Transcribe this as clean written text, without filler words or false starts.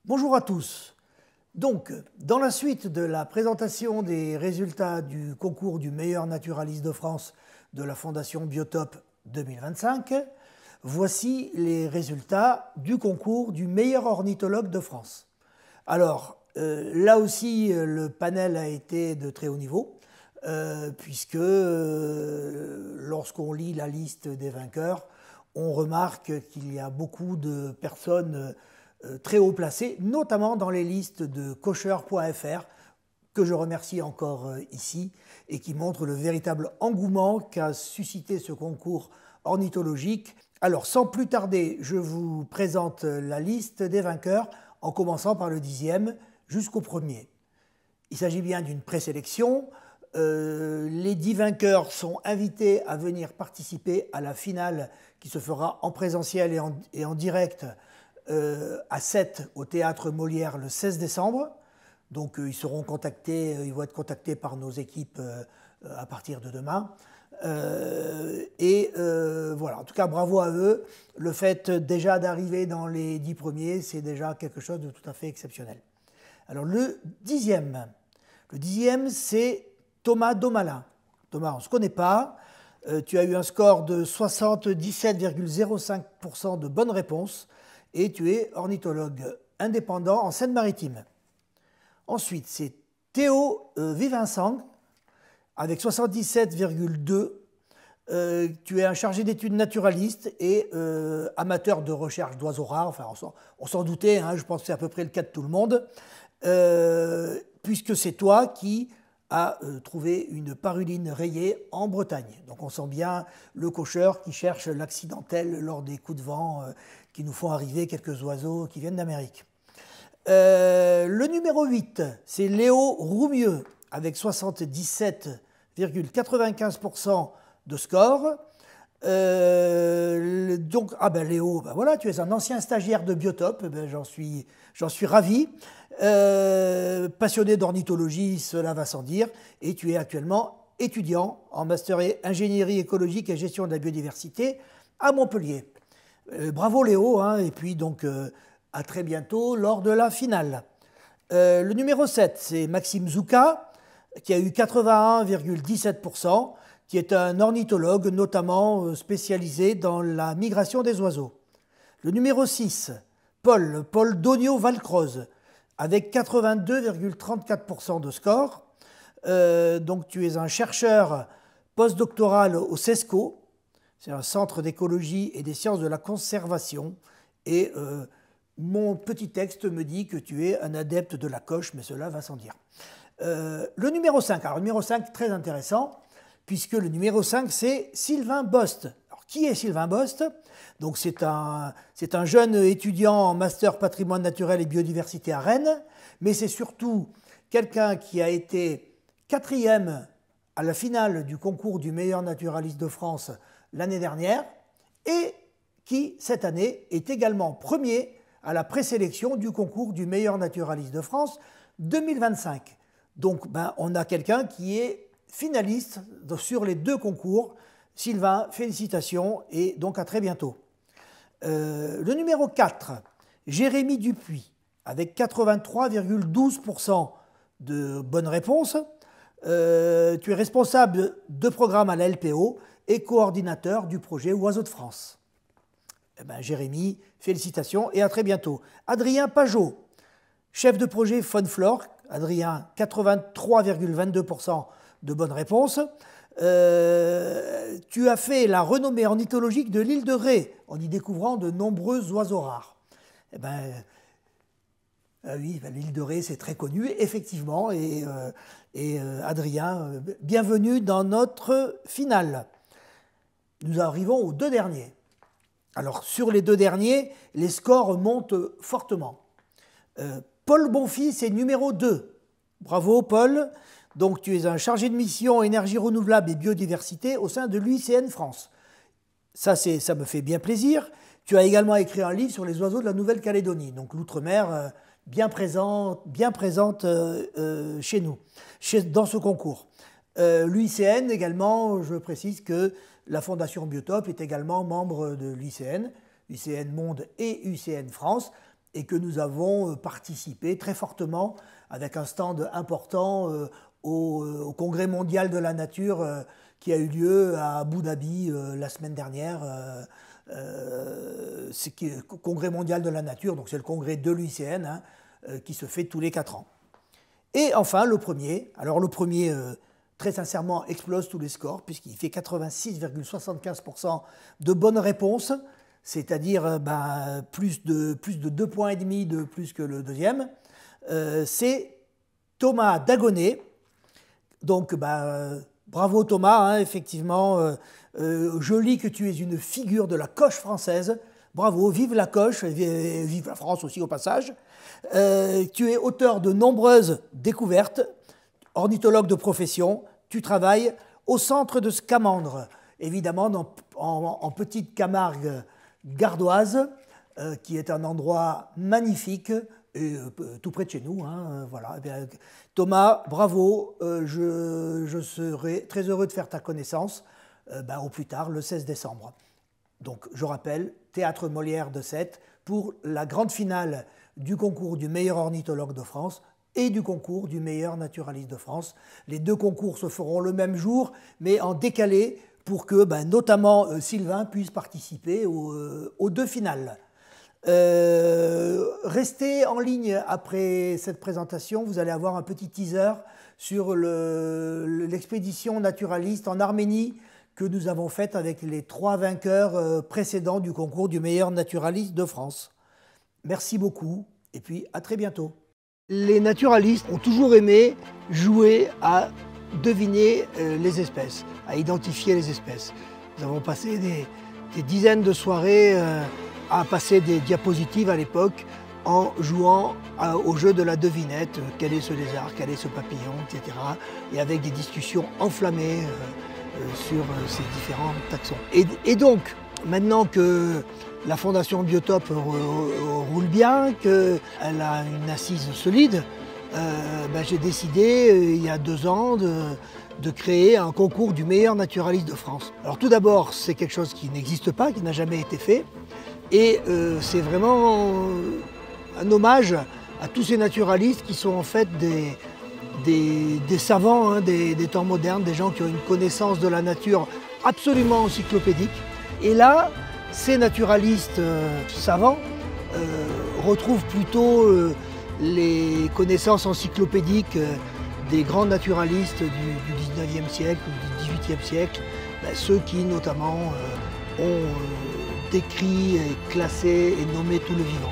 Bonjour à tous. Donc, dans la suite de la présentation des résultats du concours du meilleur naturaliste de France de la Fondation Biotope 2025, voici les résultats du concours du meilleur ornithologue de France. Alors, là aussi, le panel a été de très haut niveau, puisque lorsqu'on lit la liste des vainqueurs, on remarque qu'il y a beaucoup de personnes très haut placées, notamment dans les listes de cocheur.fr, que je remercie encore ici, et qui montrent le véritable engouement qu'a suscité ce concours ornithologique. Alors, sans plus tarder, je vous présente la liste des vainqueurs, en commençant par le 10e jusqu'au 1er. Il s'agit bien d'une présélection. Les 10 vainqueurs sont invités à venir participer à la finale qui se fera en présentiel et en direct à 7 au Théâtre Molière le 16 décembre. Donc ils seront contactés, ils vont être contactés par nos équipes à partir de demain. Voilà, en tout cas bravo à eux. Le fait déjà d'arriver dans les 10 premiers, c'est déjà quelque chose de tout à fait exceptionnel. Alors le 10e, c'est Thomas Domalin. Thomas, on ne se connaît pas. Tu as eu un score de 77,05% de bonnes réponses et tu es ornithologue indépendant en Seine-Maritime. Ensuite, c'est Théo Vivinsang avec 77,2%. Tu es un chargé d'études naturaliste et amateur de recherche d'oiseaux rares. Enfin, on s'en doutait, hein, je pense que c'est à peu près le cas de tout le monde, puisque c'est toi qui a trouvé une paruline rayée en Bretagne. Donc on sent bien le cocheur qui cherche l'accidentel lors des coups de vent qui nous font arriver quelques oiseaux qui viennent d'Amérique. Le numéro 8, c'est Léo Roumieux, avec 77,95% de score. Donc, Léo, voilà, tu es un ancien stagiaire de Biotope, j'en suis ravi. Passionné d'ornithologie, cela va sans dire, et tu es actuellement étudiant en master ingénierie écologique et gestion de la biodiversité à Montpellier. Bravo Léo, hein, et puis donc à très bientôt lors de la finale. Le numéro 7, c'est Maxime Zouka, qui a eu 81,17%, qui est un ornithologue notamment spécialisé dans la migration des oiseaux. Le numéro 6, Paul Dogno-Valcroze, avec 82,34% de score. Donc tu es un chercheur postdoctoral au CESCO, c'est un centre d'écologie et des sciences de la conservation, et mon petit texte me dit que tu es un adepte de la coche, mais cela va sans dire. Le numéro 5, alors le numéro 5 très intéressant, puisque le numéro 5 c'est Sylvain Bost. Alors qui est Sylvain Bost? Donc c'est un jeune étudiant en master patrimoine naturel et biodiversité à Rennes, mais c'est surtout quelqu'un qui a été 4e à la finale du concours du meilleur naturaliste de France l'année dernière et qui, cette année, est également premier à la présélection du concours du meilleur naturaliste de France 2025. Donc on a quelqu'un qui est finaliste sur les 2 concours. Sylvain, félicitations et donc à très bientôt. Le numéro 4, Jérémy Dupuis, avec 83,12% de bonnes réponses. Tu es responsable de programme à la LPO et coordinateur du projet Oiseaux de France. Jérémy, félicitations et à très bientôt. Adrien Pajot, chef de projet Faune-Flore. Adrien, 83,22% de bonnes réponses. Tu as fait la renommée ornithologique de l'île de Ré en y découvrant de nombreux oiseaux rares. Oui, l'île de Ré, c'est très connu, effectivement. Et Adrien, bienvenue dans notre finale. Nous arrivons aux 2 derniers. Alors, sur les 2 derniers, les scores montent fortement. Paul Bonfils est numéro 2. Bravo, Paul. Donc, tu es un chargé de mission énergie renouvelable et biodiversité au sein de l'UICN France. Ça me fait bien plaisir. Tu as également écrit un livre sur les oiseaux de la Nouvelle-Calédonie. Donc, l'outre-mer bien présente chez nous, dans ce concours. L'UICN également, je précise que la Fondation Biotope est également membre de l'UICN, UICN Monde et UICN France. et que nous avons participé très fortement avec un stand important au Congrès mondial de la nature qui a eu lieu à Abu Dhabi la semaine dernière. C'est le Congrès mondial de la nature, donc c'est le congrès de l'UICN hein, qui se fait tous les 4 ans. Et enfin, le premier, très sincèrement, explose tous les scores, puisqu'il fait 86,75% de bonnes réponses, c'est-à-dire plus de 2,5 points de plus que le deuxième. C'est Thomas Dagonet. Donc, bravo Thomas, hein, effectivement. Je lis que tu es une figure de la coche française. Bravo, vive la coche, vive la France aussi au passage. Tu es auteur de nombreuses découvertes, ornithologue de profession. Tu travailles au centre de Scamandre, évidemment en petite Camargue gardoise, qui est un endroit magnifique, et tout près de chez nous. Hein, voilà. Eh bien, Thomas, bravo, je serai très heureux de faire ta connaissance au plus tard, le 16 décembre. Donc, je rappelle, Théâtre Molière de Sète pour la grande finale du concours du meilleur ornithologue de France et du concours du meilleur naturaliste de France. Les deux concours se feront le même jour, mais en décalé pour que notamment Sylvain puisse participer aux deux finales. Restez en ligne après cette présentation, vous allez avoir un petit teaser sur l'expédition naturaliste en Arménie que nous avons faite avec les 3 vainqueurs précédents du concours du meilleur naturaliste de France. Merci beaucoup et puis à très bientôt. Les naturalistes ont toujours aimé jouer à deviner les espèces, à identifier les espèces. Nous avons passé des dizaines de soirées à passer des diapositives à l'époque en jouant au jeu de la devinette, quel est ce lézard, quel est ce papillon, etc. Et avec des discussions enflammées sur ces différents taxons. Et donc, maintenant que la Fondation Biotope roule bien, qu'elle a une assise solide, j'ai décidé, il y a 2 ans, de créer un concours du meilleur naturaliste de France. Alors tout d'abord, c'est quelque chose qui n'existe pas, qui n'a jamais été fait, et c'est vraiment un hommage à tous ces naturalistes qui sont en fait des savants hein, des temps modernes, des gens qui ont une connaissance de la nature absolument encyclopédique. Et là, ces naturalistes savants retrouvent plutôt les connaissances encyclopédiques des grands naturalistes du 19e siècle ou du 18e siècle, ceux qui notamment ont décrit, classé et nommé tout le vivant.